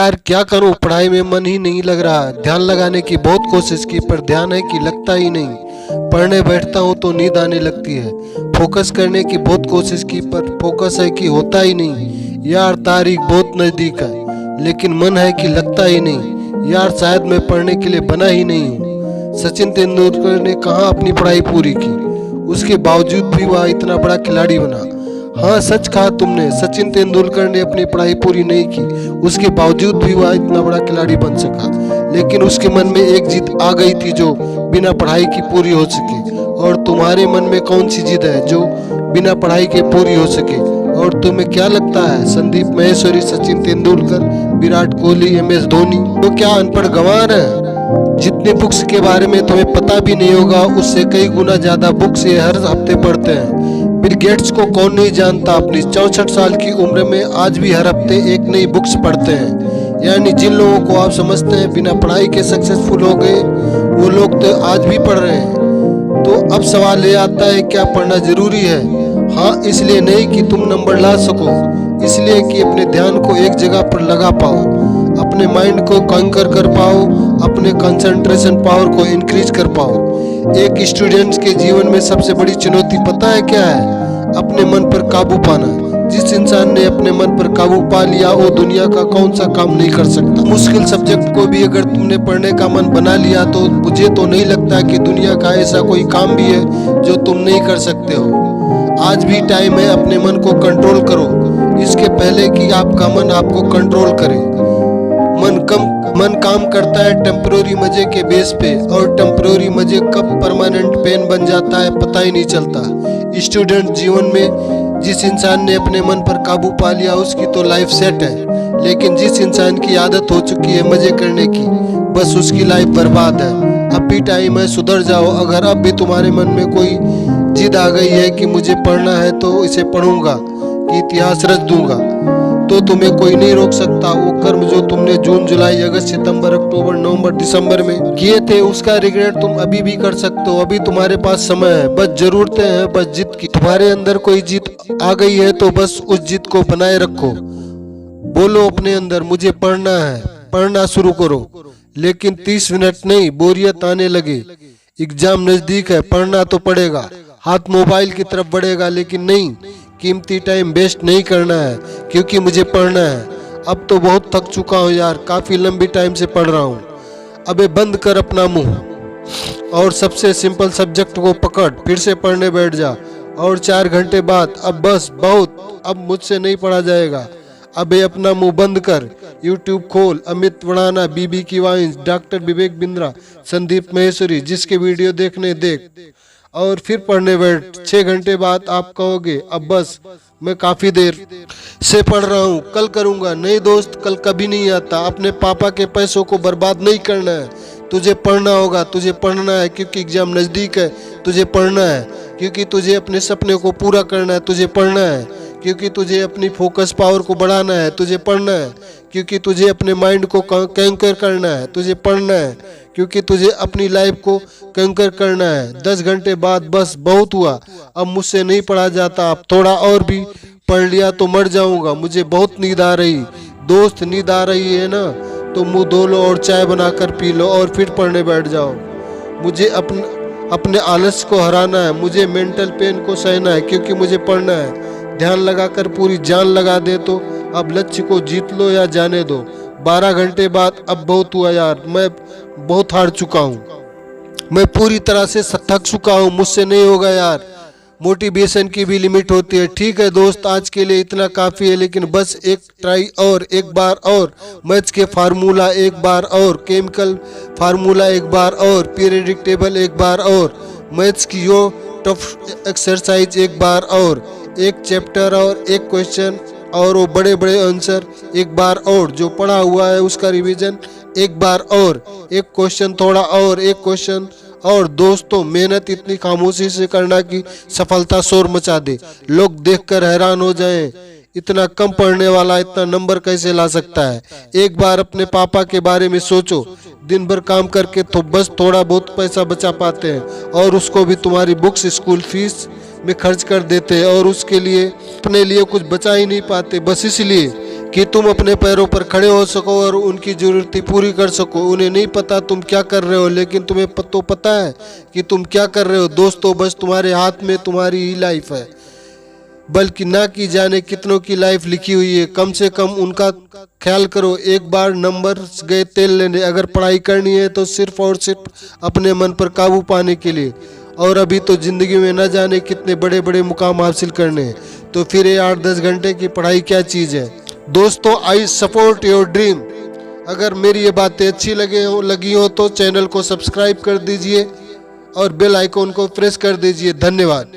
यार क्या करूं, पढ़ाई में मन ही नहीं लग रहा। ध्यान लगाने की बहुत कोशिश की पर ध्यान है कि लगता ही नहीं। पढ़ने बैठता हूं तो नींद आने लगती है। फोकस करने की बहुत कोशिश की पर फोकस है कि होता ही नहीं। यार तारीख बहुत नज़दीक है लेकिन मन है कि लगता ही नहीं। यार शायद मैं पढ़ने के लिए बना ही नहीं हूँ। सचिन तेंदुलकर ने कहाँ अपनी पढ़ाई पूरी की, उसके बावजूद भी वह इतना बड़ा खिलाड़ी बना। हाँ सच कहा तुमने, सचिन तेंदुलकर ने अपनी पढ़ाई पूरी नहीं की, उसके बावजूद भी वह इतना बड़ा खिलाड़ी बन सका। लेकिन उसके मन में एक जिद आ गई थी जो बिना पढ़ाई की पूरी हो सके। और तुम्हारे मन में कौन सी जिद है जो बिना पढ़ाई के पूरी हो सके? और तुम्हें क्या लगता है संदीप माहेश्वरी, सचिन तेंदुलकर, विराट कोहली, MS धोनी तो क्या अनपढ़ गंवार है? जितने बुक्स के बारे में तुम्हें पता भी नहीं होगा उससे कई गुना ज्यादा बुक्स ये हर हफ्ते पढ़ते हैं। बिल गेट्स को कौन नहीं जानता, अपनी 64 साल की उम्र में आज भी हर हफ्ते एक नई बुक्स पढ़ते हैं। यानी जिन लोगों को आप समझते हैं बिना पढ़ाई के सक्सेसफुल हो गए, वो लोग तो आज भी पढ़ रहे हैं। तो अब सवाल ये आता है, क्या पढ़ना जरूरी है? हाँ, इसलिए नहीं कि तुम नंबर ला सको, इसलिए कि अपने ध्यान को एक जगह पर लगा पाओ, अपने माइंड को कॉन्कर कर पाओ, अपने कंसंट्रेशन पावर को इंक्रीज कर पाओ। एक स्टूडेंट के जीवन में सबसे बड़ी चुनौती पता है क्या है? अपने मन पर काबू पाना। जिस इंसान ने अपने मन पर काबू पा लिया वो दुनिया का कौन सा काम नहीं कर सकता। मुश्किल सब्जेक्ट को भी अगर तुमने पढ़ने का मन बना लिया तो मुझे तो नहीं लगता कि दुनिया का ऐसा कोई काम भी है जो तुम नहीं कर सकते हो। आज भी टाइम है, अपने मन को कंट्रोल करो, इसके पहले कि आपका मन आपको कंट्रोल करे। मन काम करता है टेम्पररी मजे के बेस पे, और टेम्पररी मजे कब परमानेंट पेन बन जाता है पता ही नहीं चलता। स्टूडेंट जीवन में जिस इंसान ने अपने मन पर काबू पा लिया उसकी तो लाइफ सेट है, लेकिन जिस इंसान की आदत हो चुकी है मजे करने की, बस उसकी लाइफ बर्बाद है। अब भी टाइम है, सुधर जाओ। अगर अब भी तुम्हारे मन में कोई जिद आ गई है कि मुझे पढ़ना है तो इसे पढ़ूंगा कि इतिहास रच दूंगा, तो तुम्हें कोई नहीं रोक सकता। वो कर्म जो तुमने जून, जुलाई, अगस्त, सितंबर, अक्टूबर, नवंबर, दिसंबर में किए थे उसका रिग्रेट तुम अभी भी कर सकते हो। अभी तुम्हारे पास समय है, बस जरूरतें हैं, बस जिद की। तुम्हारे अंदर कोई जिद आ गई है तो बस उस जिद को बनाए रखो। बोलो अपने अंदर, मुझे पढ़ना है, पढ़ना शुरू करो। लेकिन 30 मिनट नहीं, बोरियत आने लगे, एग्जाम नजदीक है, पढ़ना तो पड़ेगा। हाथ मोबाइल की तरफ बढ़ेगा लेकिन नहीं, कीमती टाइम वेस्ट नहीं करना है क्योंकि मुझे पढ़ना है। अब तो बहुत थक चुका हूँ यार, काफ़ी लंबी टाइम से पढ़ रहा हूँ। अबे बंद कर अपना मुंह और सबसे सिंपल सब्जेक्ट को पकड़, फिर से पढ़ने बैठ जा। और 4 घंटे बाद अब बस बहुत, अब मुझसे नहीं पढ़ा जाएगा। अबे अपना मुंह बंद कर, यूट्यूब खोल, अमित वड़ाना, बीबी की वाइन्स, डॉक्टर विवेक बिंद्रा, संदीप माहेश्वरी, जिसके वीडियो देखने देख और फिर पढ़ने बैठ। 6 घंटे बाद आप कहोगे अब बस, मैं काफी देर से पढ़ रहा हूँ, कल करूँगा। नहीं दोस्त, कल कभी नहीं आता। अपने पापा के पैसों को बर्बाद नहीं करना है, तुझे पढ़ना होगा। तुझे पढ़ना है क्योंकि एग्जाम नज़दीक है, तुझे पढ़ना है क्योंकि तुझे अपने सपने को पूरा करना है, तुझे पढ़ना है क्योंकि तुझे अपनी फोकस पावर को बढ़ाना है, तुझे पढ़ना है क्योंकि तुझे अपने माइंड को कैंकर करना है, तुझे पढ़ना है क्योंकि तुझे अपनी लाइफ को कैंकर करना है। 10 घंटे बाद बस बहुत हुआ, अब मुझसे नहीं पढ़ा जाता, अब थोड़ा और भी पढ़ लिया तो मर जाऊंगा, मुझे बहुत नींद आ रही। दोस्त नींद आ रही है ना तो मुंह धो लो और चाय बनाकर पी लो और फिर पढ़ने बैठ जाओ। मुझे अपने आलस को हराना है, मुझे मेंटल पेन को सहना है क्योंकि मुझे पढ़ना है। ध्यान लगाकर पूरी जान लगा दे तो अब लक्ष्य को जीत लो या जाने दो। 12 घंटे बाद अब बहुत हुआ यार, मैं बहुत हार चुका हूँ, मैं पूरी तरह से थक चुका हूँ, मुझसे नहीं होगा यार। मोटिवेशन की भी लिमिट होती है। ठीक है दोस्त, आज के लिए इतना काफ़ी है, लेकिन बस एक ट्राई और, एक बार और। मैथ्स के फार्मूला एक बार और, केमिकल फार्मूला एक बार और, पीरियडिक टेबल एक बार और, मैथ्स की यो टफ एक्सरसाइज एक बार और, एक चैप्टर और एक क्वेश्चन और वो बड़े बड़े आंसर एक बार और, जो पढ़ा हुआ है उसका रिवीजन एक बार और, एक क्वेश्चन थोड़ा और, एक क्वेश्चन और। दोस्तों, मेहनत इतनी खामोशी से करना कि सफलता शोर मचा दे, लोग देखकर हैरान हो जाएं। इतना कम पढ़ने वाला इतना नंबर कैसे ला सकता है? एक बार अपने पापा के बारे में सोचो, दिन भर काम करके तो बस थोड़ा बहुत पैसा बचा पाते हैं और उसको भी तुम्हारी बुक्स, स्कूल फीस में खर्च कर देते हैं और उसके लिए अपने लिए कुछ बचा ही नहीं पाते, बस इसलिए कि तुम अपने पैरों पर खड़े हो सको और उनकी ज़रूरतें पूरी कर सको। उन्हें नहीं पता तुम क्या कर रहे हो, लेकिन तुम्हें तो पता है कि तुम क्या कर रहे हो। दोस्तों, बस तुम्हारे हाथ में तुम्हारी ही लाइफ है, बल्कि ना की जाने कितनों की लाइफ लिखी हुई है। कम से कम उनका ख्याल करो। एक बार नंबर गए तेल लेने, अगर पढ़ाई करनी है तो सिर्फ और सिर्फ अपने मन पर काबू पाने के लिए। और अभी तो ज़िंदगी में न जाने कितने बड़े बड़े मुकाम हासिल करने हैं, तो फिर ये 8-10 घंटे की पढ़ाई क्या चीज़ है। दोस्तों, आई सपोर्ट योर ड्रीम। अगर मेरी ये बातें अच्छी लगी हो तो चैनल को सब्सक्राइब कर दीजिए और बेल आइकॉन को प्रेस कर दीजिए। धन्यवाद।